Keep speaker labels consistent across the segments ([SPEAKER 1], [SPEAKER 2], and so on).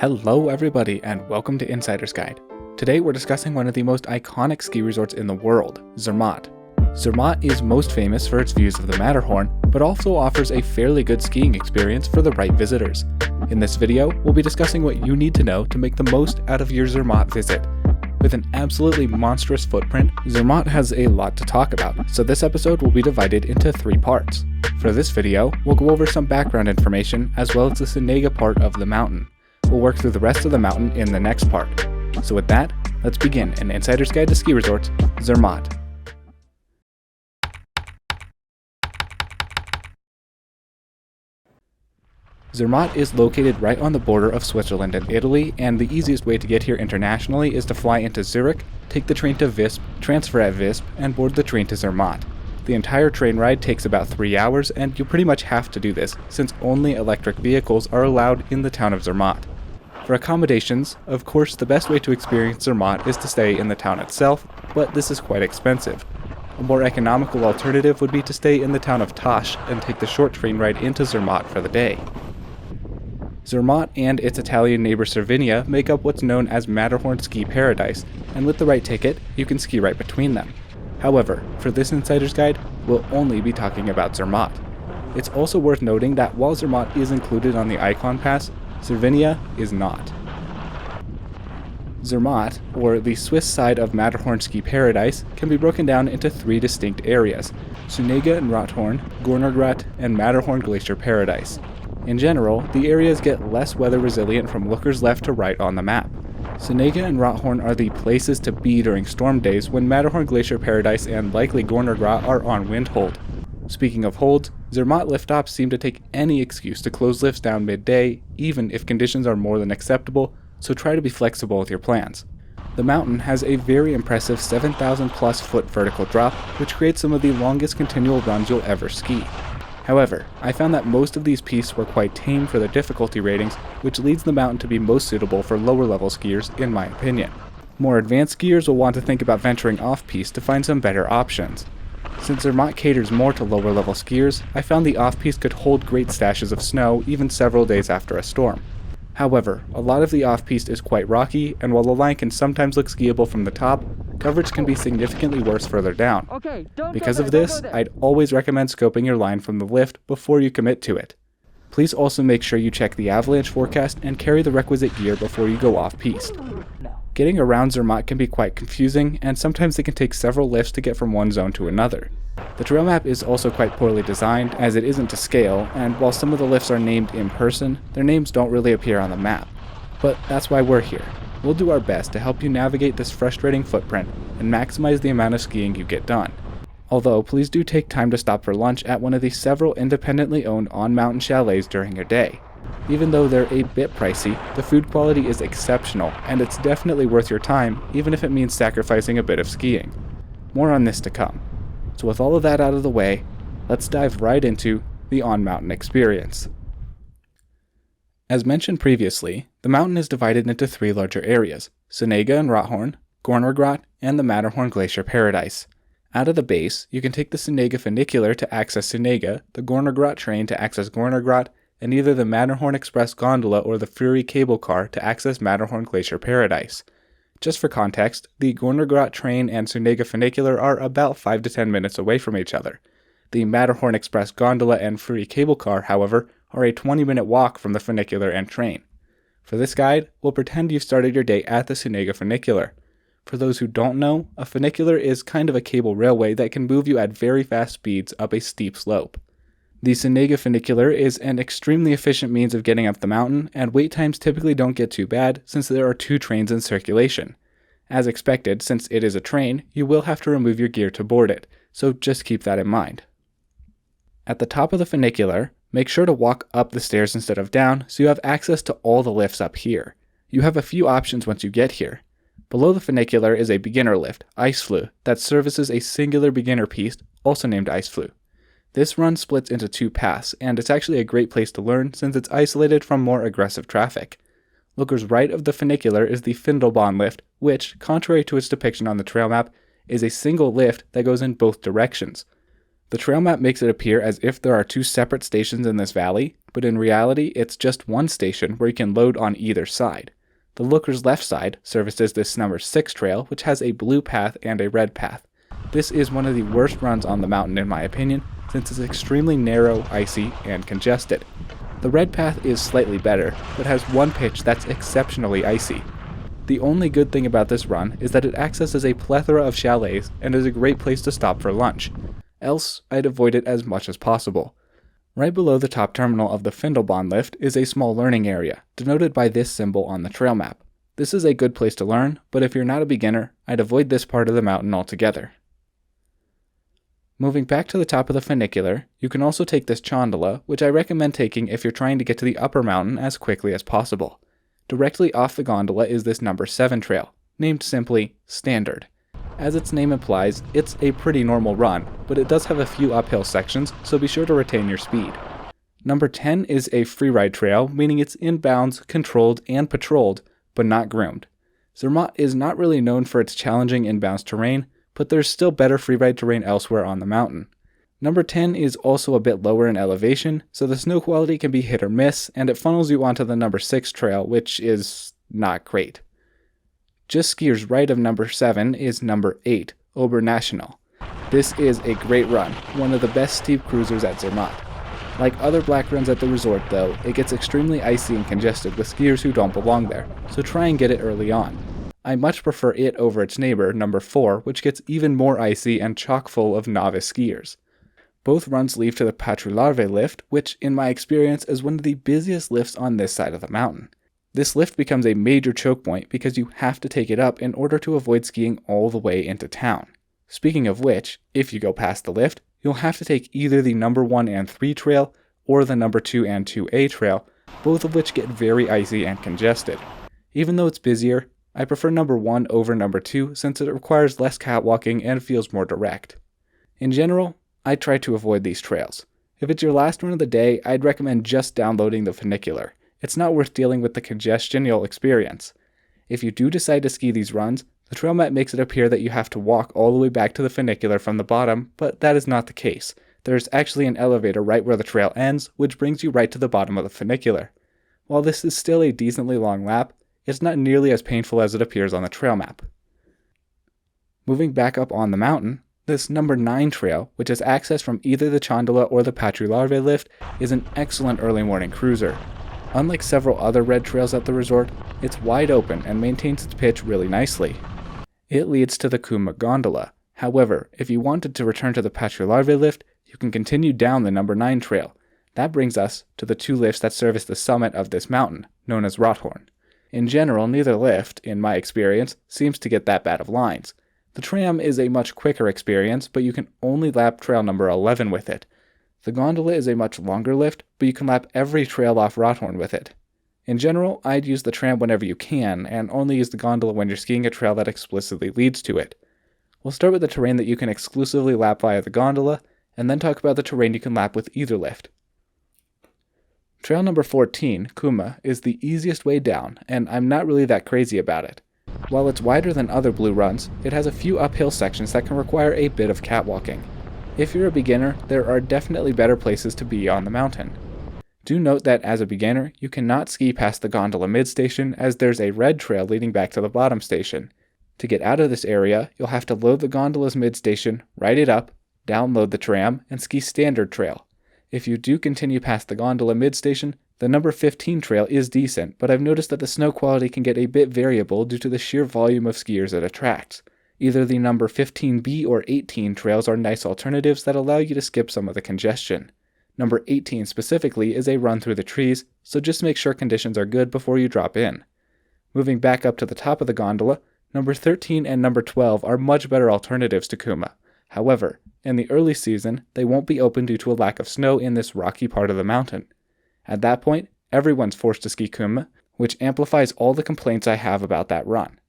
[SPEAKER 1] Hello everybody and welcome to Insider's Guide. Today we're discussing one of the most iconic ski resorts in the world, Zermatt. Zermatt is most famous for its views of the Matterhorn, but also offers a fairly good skiing experience for the right visitors. In this video, we'll be discussing what you need to know to make the most out of your Zermatt visit. With an absolutely monstrous footprint, Zermatt has a lot to talk about, so this episode will be divided into 3 parts. For this video, we'll go over some background information as well as the Sunnegga part of the mountain. We'll work through the rest of the mountain in the next part. So with that, let's begin an Insider's Guide to Ski Resorts, Zermatt. Zermatt is located right on the border of Switzerland and Italy, and the easiest way to get here internationally is to fly into Zurich, take the train to Visp, transfer at Visp, and board the train to Zermatt. The entire train ride takes about 3 hours, and you pretty much have to do this, since only electric vehicles are allowed in the town of Zermatt. For accommodations, of course the best way to experience Zermatt is to stay in the town itself, but this is quite expensive. A more economical alternative would be to stay in the town of Tasch and take the short train ride into Zermatt for the day. Zermatt and its Italian neighbor Cervinia make up what's known as Matterhorn ski paradise, and with the right ticket, you can ski right between them. However, for this Insider's Guide, we'll only be talking about Zermatt. It's also worth noting that while Zermatt is included on the Icon Pass, Cervinia is not. Zermatt, or the Swiss side of Matterhorn ski paradise, can be broken down into 3 distinct areas: Sunnegga and Rothorn, Gornergrat, and Matterhorn Glacier Paradise. In general, the areas get less weather resilient from lookers left to right on the map. Sunnegga and Rothorn are the places to be during storm days when Matterhorn Glacier Paradise and likely Gornergrat are on wind hold. Speaking of holds, Zermatt lift stops seem to take any excuse to close lifts down midday, even if conditions are more than acceptable, so try to be flexible with your plans. The mountain has a very impressive 7,000 plus foot vertical drop, which creates some of the longest continual runs you'll ever ski. However, I found that most of these pieces were quite tame for their difficulty ratings, which leads the mountain to be most suitable for lower level skiers in my opinion. More advanced skiers will want to think about venturing off-piste to find some better options. Since Zermatt caters more to lower level skiers, I found the off-piste could hold great stashes of snow even several days after a storm. However, a lot of the off-piste is quite rocky, and while the line can sometimes look skiable from the top, coverage can be significantly worse further down. Because of this, I'd always recommend scoping your line from the lift before you commit to it. Please also make sure you check the avalanche forecast and carry the requisite gear before you go off-piste. Getting around Zermatt can be quite confusing, and sometimes it can take several lifts to get from one zone to another. The trail map is also quite poorly designed, as it isn't to scale, and while some of the lifts are named in person, their names don't really appear on the map. But that's why we're here. We'll do our best to help you navigate this frustrating footprint and maximize the amount of skiing you get done. Although, please do take time to stop for lunch at one of the several independently owned on-mountain chalets during your day. Even though they're a bit pricey, the food quality is exceptional, and it's definitely worth your time, even if it means sacrificing a bit of skiing. More on this to come. So with all of that out of the way, let's dive right into the on-mountain experience. As mentioned previously, the mountain is divided into 3 larger areas: Sunnegga and Rothorn, Gornergrat, and the Matterhorn Glacier Paradise. Out of the base, you can take the Sunnegga funicular to access Sunnegga, the Gornergrat train to access Gornergrat, and either the Matterhorn Express gondola or the Fury cable car to access Matterhorn Glacier Paradise. Just for context, the Gornergrat train and Sunnegga funicular are about 5 to 10 minutes away from each other. The Matterhorn Express gondola and Fury cable car, however, are a 20-minute walk from the funicular and train. For this guide, we'll pretend you've started your day at the Sunnegga funicular. For those who don't know, a funicular is kind of a cable railway that can move you at very fast speeds up a steep slope. The Sunnegga funicular is an extremely efficient means of getting up the mountain, and wait times typically don't get too bad since there are 2 trains in circulation. As expected, since it is a train, you will have to remove your gear to board it, so just keep that in mind. At the top of the funicular, make sure to walk up the stairs instead of down so you have access to all the lifts up here. You have a few options once you get here. Below the funicular is a beginner lift, Eisflue, that services a singular beginner piste, also named Eisflue. This run splits into 2 paths, and it's actually a great place to learn since it's isolated from more aggressive traffic. Lookers right of the funicular is the Findelbahn lift, which, contrary to its depiction on the trail map, is a single lift that goes in both directions. The trail map makes it appear as if there are two separate stations in this valley, but in reality it's just one station where you can load on either side. The looker's left side services this number 6 trail, which has a blue path and a red path. This is one of the worst runs on the mountain in my opinion, since it's extremely narrow, icy, and congested. The red path is slightly better, but has one pitch that's exceptionally icy. The only good thing about this run is that it accesses a plethora of chalets and is a great place to stop for lunch. Else, I'd avoid it as much as possible. Right below the top terminal of the Findelbahn lift is a small learning area, denoted by this symbol on the trail map. This is a good place to learn, but if you're not a beginner, I'd avoid this part of the mountain altogether. Moving back to the top of the funicular, you can also take this gondola, which I recommend taking if you're trying to get to the upper mountain as quickly as possible. Directly off the gondola is this number 7 trail, named simply Standard. As its name implies, it's a pretty normal run, but it does have a few uphill sections, so be sure to retain your speed. Number 10 is a freeride trail, meaning it's inbounds, controlled, and patrolled, but not groomed. Zermatt is not really known for its challenging inbounds terrain, but there's still better freeride terrain elsewhere on the mountain. Number 10 is also a bit lower in elevation, so the snow quality can be hit or miss, and it funnels you onto the number 6 trail, which is not great. Just skiers right of number 7 is number 8, Obernational. This is a great run, one of the best steep cruisers at Zermatt. Like other black runs at the resort though, it gets extremely icy and congested with skiers who don't belong there, so try and get it early on. I much prefer it over its neighbor, number 4, which gets even more icy and chock full of novice skiers. Both runs lead to the Patrularve lift, which in my experience is one of the busiest lifts on this side of the mountain. This lift becomes a major choke point because you have to take it up in order to avoid skiing all the way into town. Speaking of which, if you go past the lift, you'll have to take either the number 1 and 3 trail or the number 2 and 2A trail, both of which get very icy and congested. Even though it's busier, I prefer number 1 over number 2 since it requires less catwalking and feels more direct. In general, I try to avoid these trails. If it's your last run of the day, I'd recommend just downloading the funicular. It's not worth dealing with the congestion you'll experience. If you do decide to ski these runs, the trail map makes it appear that you have to walk all the way back to the funicular from the bottom, but that is not the case. There's actually an elevator right where the trail ends, which brings you right to the bottom of the funicular. While this is still a decently long lap, it's not nearly as painful as it appears on the trail map. Moving back up on the mountain, this number 9 trail, which has access from either the Chondola or the Patrularve lift, is an excellent early morning cruiser. Unlike several other red trails at the resort, it's wide open and maintains its pitch really nicely. It leads to the Kuma gondola. However, if you wanted to return to the Patrularve lift, you can continue down the number 9 trail. That brings us to the 2 lifts that service the summit of this mountain, known as Rothorn. In general, neither lift, in my experience, seems to get that bad of lines. The tram is a much quicker experience, but you can only lap trail number 11 with it. The gondola is a much longer lift, but you can lap every trail off Rothorn with it. In general, I'd use the tram whenever you can, and only use the gondola when you're skiing a trail that explicitly leads to it. We'll start with the terrain that you can exclusively lap via the gondola, and then talk about the terrain you can lap with either lift. Trail number 14, Kuma, is the easiest way down, and I'm not really that crazy about it. While it's wider than other blue runs, it has a few uphill sections that can require a bit of catwalking. If you're a beginner, there are definitely better places to be on the mountain. Do note that as a beginner, you cannot ski past the gondola mid-station as there's a red trail leading back to the bottom station. To get out of this area, you'll have to load the gondola's mid-station, ride it up, download the tram, and ski standard trail. If you do continue past the gondola mid-station, the number 15 trail is decent, but I've noticed that the snow quality can get a bit variable due to the sheer volume of skiers it attracts. Either the number 15B or 18 trails are nice alternatives that allow you to skip some of the congestion. Number 18 specifically is a run through the trees, so just make sure conditions are good before you drop in. Moving back up to the top of the gondola, number 13 and number 12 are much better alternatives to Kuma. However, in the early season, they won't be open due to a lack of snow in this rocky part of the mountain. At that point, everyone's forced to ski Kuma, which amplifies all the complaints I have about that run.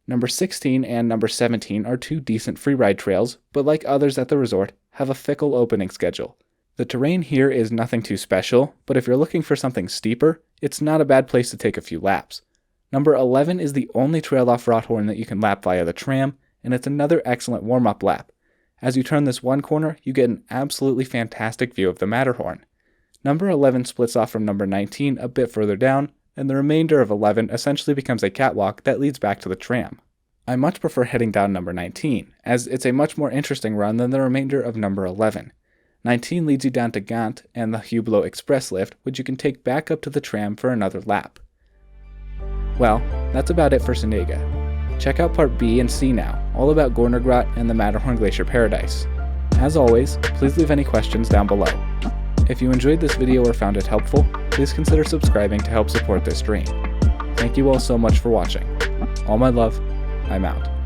[SPEAKER 1] Number 16 and number 17 are 2 decent freeride trails, but like others at the resort, have a fickle opening schedule. The terrain here is nothing too special, but if you're looking for something steeper, it's not a bad place to take a few laps. Number 11 is the only trail off Rothorn that you can lap via the tram, and it's another excellent warm-up lap. As you turn this one corner, you get an absolutely fantastic view of the Matterhorn. Number 11 splits off from number 19 a bit further down, and the remainder of 11 essentially becomes a catwalk that leads back to the tram. I much prefer heading down number 19, as it's a much more interesting run than the remainder of number 11. 19 leads you down to Gant and the Hublot Express lift, which you can take back up to the tram for another lap. Well, that's about it for Sunnegga. Check out part B and C now, all about Gornergrat and the Matterhorn Glacier Paradise. As always, please leave any questions down below. If you enjoyed this video or found it helpful, please consider subscribing to help support this stream. Thank you all so much for watching. All my love, I'm out.